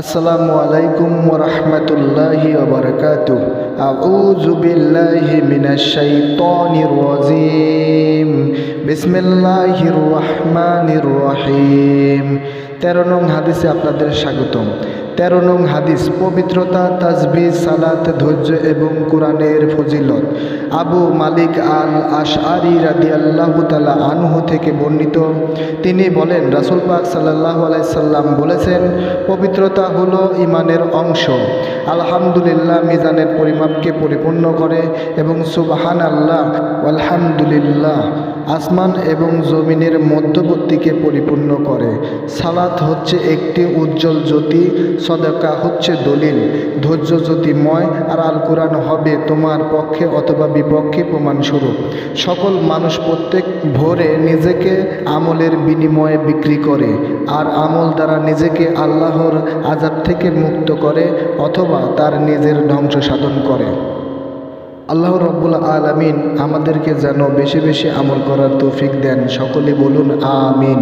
আসসালামু আলাইকুম ওয়া রাহমাতুল্লাহি ওয়া বারাকাতুহু। আউযু বিল্লাহি মিনাশ শাইতানির রাজিম। বিসমিল্লাহির রহমানির রহিম। 13 নং হাদিসে আপনাদের স্বাগতম। 13 নং হাদিস, পবিত্রতা, তাসবিহ, সালাত, ধৈর্য এবং কোরআনের ফজিলত। আবু মালিক আল আশআরী রাদিয়াল্লাহু তাআলা আনহু থেকে বর্ণিত, তিনি বলেন, রাসূল পাক সাল্লাল্লাহু আলাইহি সাল্লাম বলেছেন, পবিত্রতা হলো ঈমানের অংশ। আলহামদুলিল্লাহ মিজানের পরিমাপকে পরিপূর্ণ করে এবং সুবহানাল্লাহ আলহামদুলিল্লাহ আসমান এবং জমিনের মধ্যবর্তীকে পরিপূর্ণ করে। সালাত হচ্ছে একটি উজ্জ্বল জ্যোতি, সদকা হচ্ছে দলিল, ধৈর্য জ্যোতিময়, আর আল কোরআন হবে তোমার পক্ষে অথবা বিপক্ষে প্রমাণস্বরূপ। সকল মানুষ প্রত্যেক ভোরে নিজেকে আমলের বিনিময়ে বিক্রি করে, আর আমল দ্বারা নিজেকে আল্লাহর আযাব থেকে মুক্ত করে অথবা তার নিজের ধ্বংস সাধন করে। আল্লাহ রাব্বুল আলামিন আমাদেরকে যেন বেশি বেশি আমল করার তৌফিক দেন। সকলে বলুন আমিন।